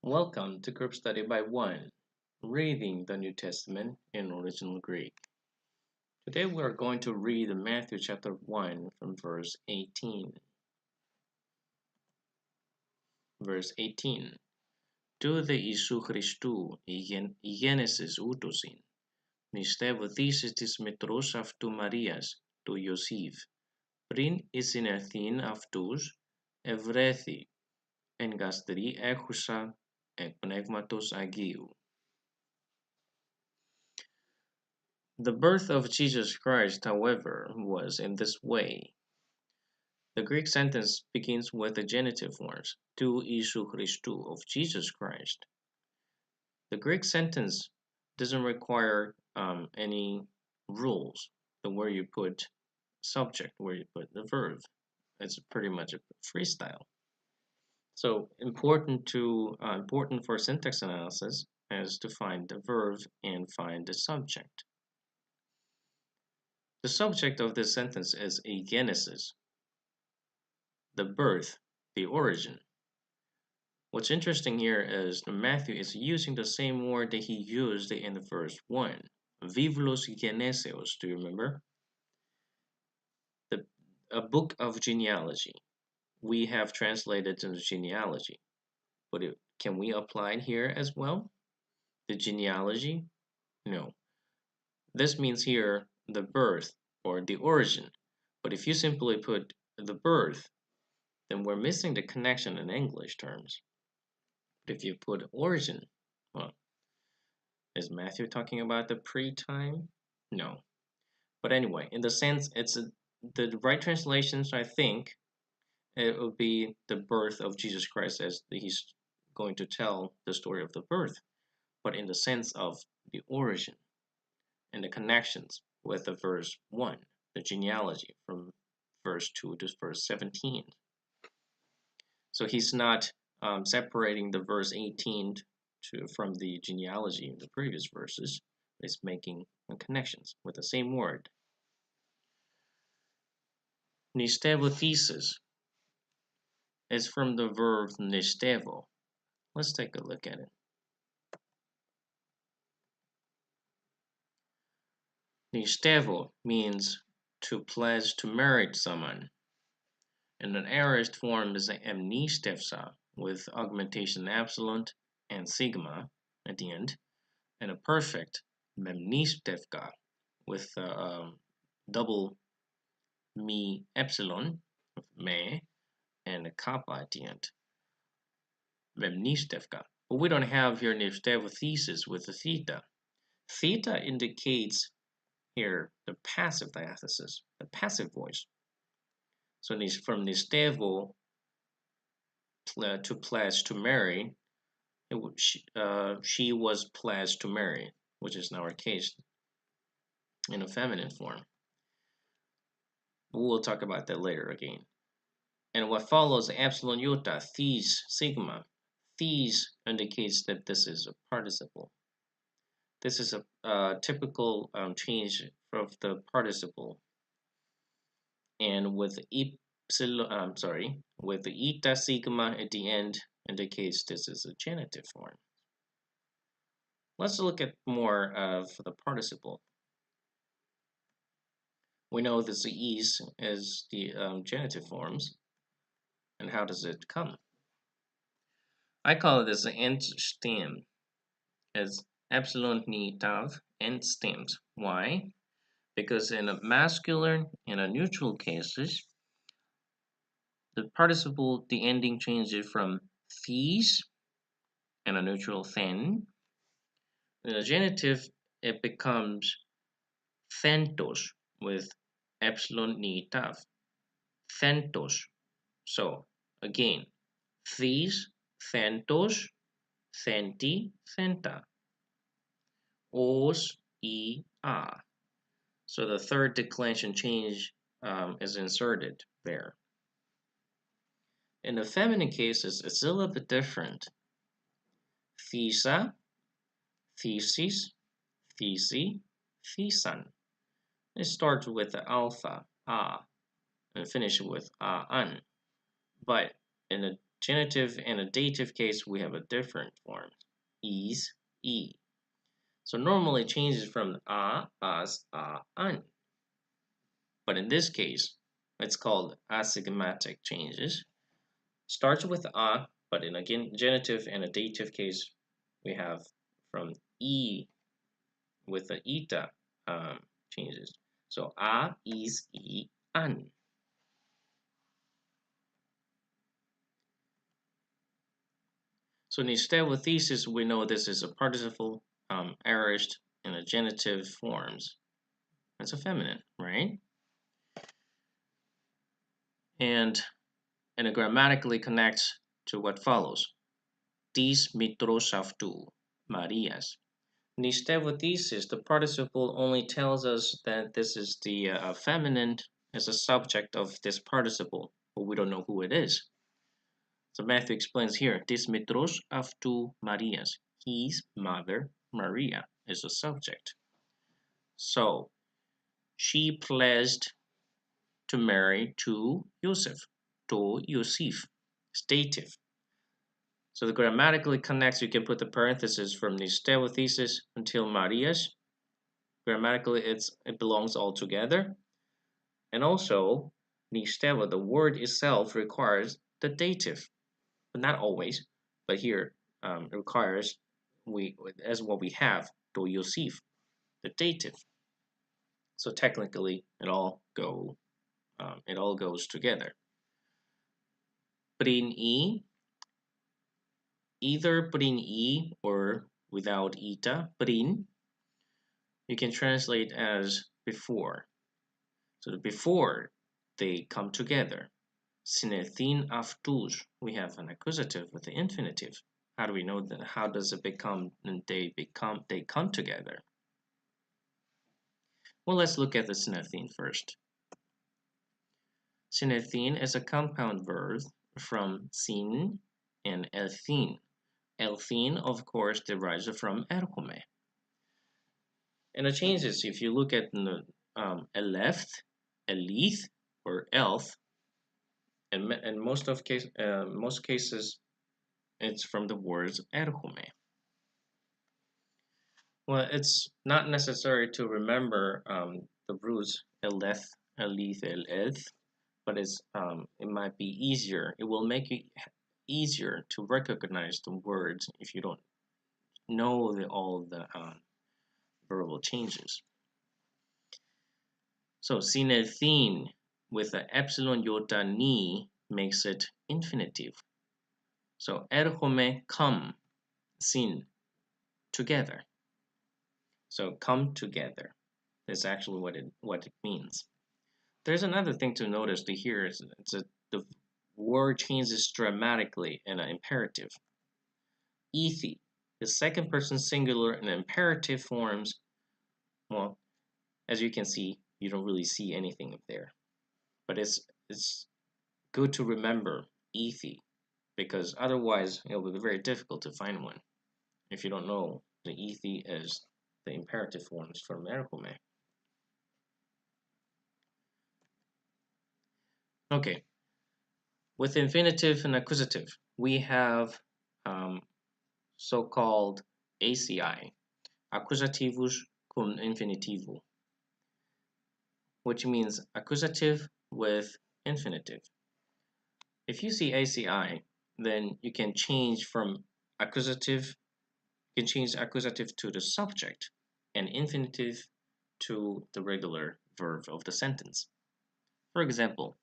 Welcome to Group Study by One, reading the New Testament in original Greek. Today we are going to read Matthew chapter 1 from verse 18. Verse 18. Tu δε Ιησού Χριστού η γένεσης ούτωσιν, νηστεύωθήσης της μητρός αυτού Μαρίας, του Ιωσήφ, πριν εισυνερθήν αυτούς, ευρέθη εν γαστρή έχουσα εκ Πνεύματος Αγίου. The birth of Jesus Christ, however, was in this way. The Greek sentence begins with the genitive forms, tu Isu Christou, of Jesus Christ. The Greek sentence doesn't require any rules, where you put subject, where you put the verb. It's pretty much a freestyle. So important for syntax analysis is to find the verb and find the subject. The subject of this sentence is a genesis, the birth, the origin. What's interesting here is that Matthew is using the same word that he used in the verse 1. Vivlos geneseos, do you remember? A book of genealogy. We have translated into genealogy. But can we apply it here as well? The genealogy? No. This means here the birth or the origin. But if you simply put the birth, then we're missing the connection in English terms. But if you put origin, well, is Matthew talking about the pre-time? No. But anyway, in the sense, the right translations, I think, it would be the birth of Jesus Christ, as he's going to tell the story of the birth. But in the sense of the origin and the connections with the verse 1, the genealogy from verse 2 to verse 17. So he's not separating the verse 18 from the genealogy in the previous verses. It's making connections with the same word. Nistevothesis is from the verb nistevo. Let's take a look at it. Nistevo means to pledge to marry someone. And an aorist form is amnistevsa with augmentation epsilon and sigma at the end, and a perfect memnistevka with double me epsilon, me, and a kappa at the end. Memnistevka. But we don't have here nistevothesis with the theta. Theta indicates here the passive diathesis, the passive voice. So from nistevo to pledge to marry, she was pledged to marry, which is in our case in a feminine form. We'll talk about that later again. And what follows, epsilon iota, these, sigma. These indicates that this is a participle. This is a typical change of the participle. And with with the eta sigma at the end indicates this is a genitive form. Let's look at more of the participle. We know that the e's is the genitive forms. And how does it come? I call it as the end stem, as epsilon ni tav end stems. Why? Because in a masculine and a neutral cases, the participle, the ending changes from these and a neutral then. In a genitive, it becomes thentos with epsilon ni tav. Thentos. So again, these, thentos, thenti, thenta. Os, e, a. So the third declension change is inserted there. In the feminine cases, it's a little bit different. Thesa, thesis, thesi, thesan. It starts with the alpha, a, and finishes with an. But in the Genitive and a dative case, we have a different form. Is, e. So normally it changes from a, as, a, an. But in this case, it's called asymptomatic changes. Starts with a, but in again genitive and a dative case, we have from e with the eta changes. So a, is, e, an. So instead with thesis, we know this is a participle, aorist, and a genitive forms. It's a feminine, right? And it grammatically connects to what follows. Tis mitros avtu, Marias. Instead with thesis, the participle only tells us that this is the feminine as a subject of this participle, but we don't know who it is. So Matthew explains here, Tis mitros avtu Marias. His mother, Maria, is a subject. So, she pledged to marry to Joseph, to Yosef, stative. So the grammatically connects, you can put the parenthesis from the thesis until Marias. Grammatically, it belongs all together. And also, the word itself requires the dative. But not always, but here it requires as what we have, to Yosef, the dative. So technically, it all goes together. Prin e, either prin e or without eta, prin, you can translate as before. So the before they come together. Συνεθήν αυτούς, we have an accusative with the infinitive. How do we know that? How does it become? They come together. Well, let's look at the συνεθήν first. Συνεθήν is a compound verb from sin and elthin. Elthin, of course, derives from erchome. And it changes if you look at the eleth, elith, or elth. And most cases, it's from the words erchome. Well, it's not necessary to remember the roots eleth, elith, eleth, but it might be easier. It will make it easier to recognize the words if you don't know all the verbal changes. So συνελθήν with the epsilon iota ni makes it infinitive. So erchome, come, sin, together. So come together. That's actually what it means. There's another thing to notice here is the word changes dramatically in an imperative. Ethi, the second person singular in imperative forms, well, as you can see, you don't really see anything up there. But it's good to remember ethi, because otherwise it will be very difficult to find one if you don't know the ethi as the imperative forms from erchome. Okay, with infinitive and accusative, we have so-called ACI, accusativus cum infinitivo, which means accusative with infinitive. If you see ACI, then you can change from accusative, you can change accusative to the subject and infinitive to the regular verb of the sentence. For example,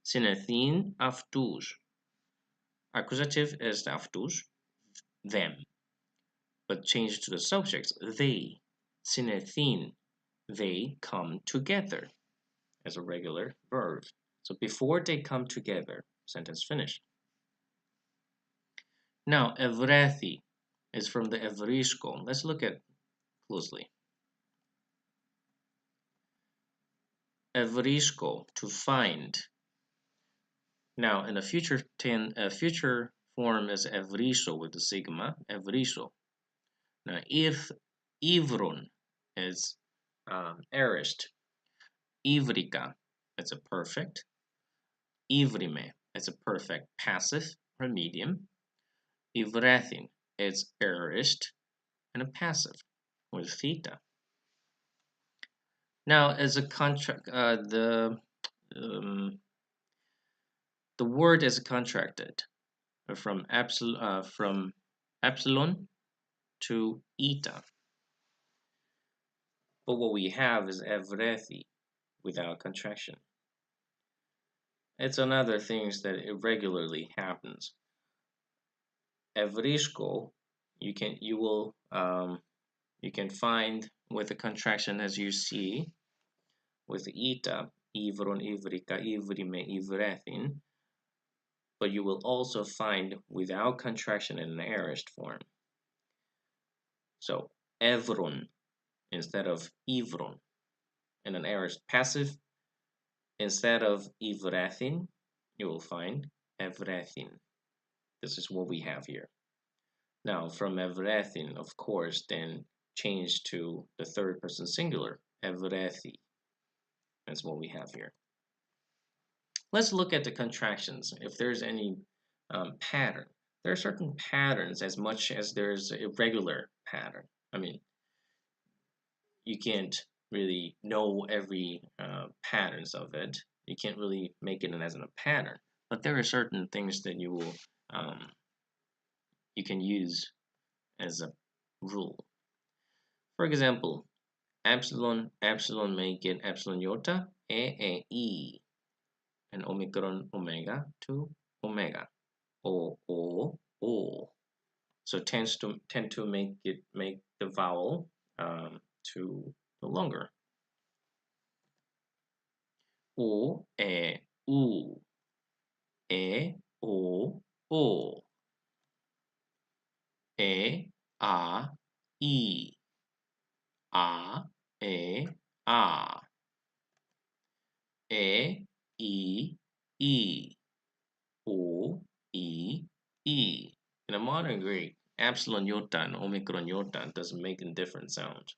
συνελθήν αυτούς. Accusative is the αυτούς, them. But change to the subject, they. Συνελθήν, they come together as a regular verb. So before they come together, sentence finished. Now, ευρέθη is from the ευρίσκω. Let's look at closely. Ευρίσκω, to find. Now, in a future form is ευρίσω with the sigma, ευρίσω. Now, ivron is aorist. Ivrica, it's a perfect. Ivrime it's a perfect passive or medium. Ivrethin, it's aorist and a passive with theta. Now, as a contract, um, the word is contracted from epsilon to eta. But what we have is evrethi without contraction. It's another thing that irregularly happens. Evrisko, you can find with the contraction as you see with eta, ivron, ivrika, ivrime, ivrethin, but you will also find without contraction in an aorist form. So evron instead of ivron, in an aorist passive, instead of ivrethin, you will find evrethin. This is what we have here. Now, from evrethin, of course, then change to the third person singular, evrethi. That's what we have here. Let's look at the contractions. If there's any pattern, there are certain patterns as much as there's a irregular pattern. I mean, you can't really know every patterns of it. You can't really make it as a pattern, but there are certain things that you can use as a rule. For example, epsilon make it epsilon iota, e, and omicron omega to omega, o. So tend to make the vowel to the longer. O, u, o, a, i, a, a, i, o, e. In a modern Greek, epsilon iota and omicron iota doesn't make a different sound.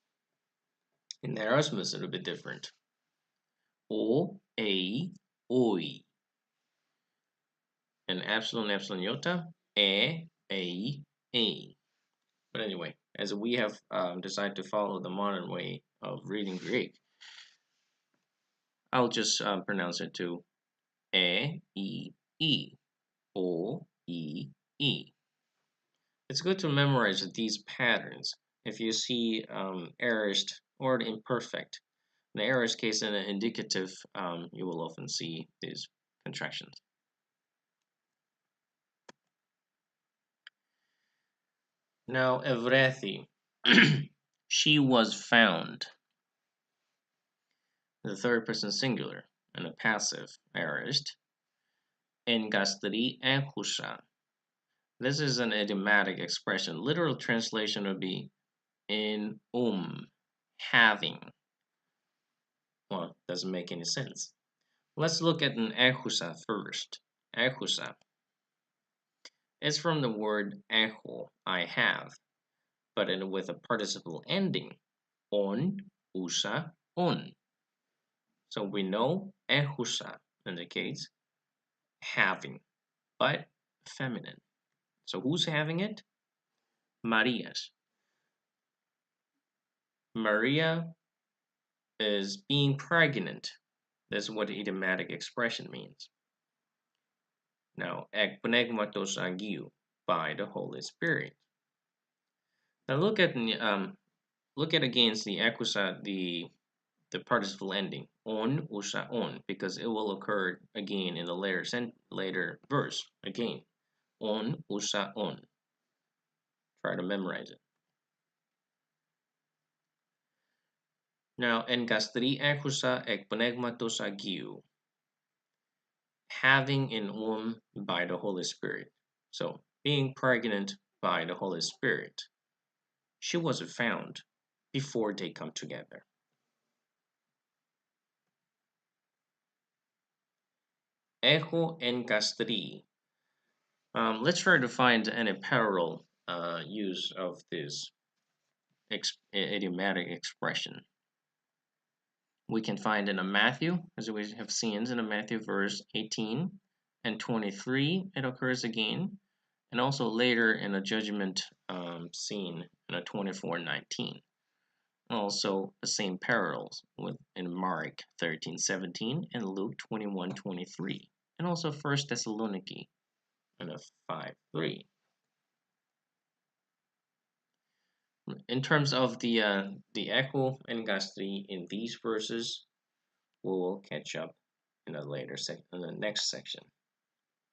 In Erasmus, it'll be different. O, oi. And epsilon iota, a. But anyway, as we have decided to follow the modern way of reading Greek, I'll just pronounce it to e, o, e. It's good to memorize these patterns. If you see aorist or the imperfect, in the aorist case and an indicative, you will often see these contractions. Now, evrethi, she was found. The third person singular and a passive aorist. Engastri enhusha. This is an idiomatic expression. Literal translation would be in having. Well, doesn't make any sense. Let's look at an echusa first. Echusa. It's from the word echo, I have, but with a participle ending, on, usa, on. So we know echusa indicates having, but feminine. So who's having it? Maria's. Maria is being pregnant. That's what the idiomatic expression means. Now, ekpnegmatos agiu, by the Holy Spirit. Now look at against the echusa, the participle ending on, usa, on, because it will occur again in the later verse again. On, usa, on. Try to memorize it. Now, engastri echusa ekpnegmatos agiu, having in by the Holy Spirit. So, being pregnant by the Holy Spirit. She was found before they come together. Echo engastri. Let's try to find any parallel use of this idiomatic expression. We can find in a Matthew, as we have seen in a Matthew verse 18, and 23 it occurs again, and also later in a judgment scene in a 24:19. Also the same parallels in Mark 13:17 and Luke 21:23, and also 1 Thessaloniki in a 5:3. In terms of the echo and gastri in these verses, we will catch up in the next section.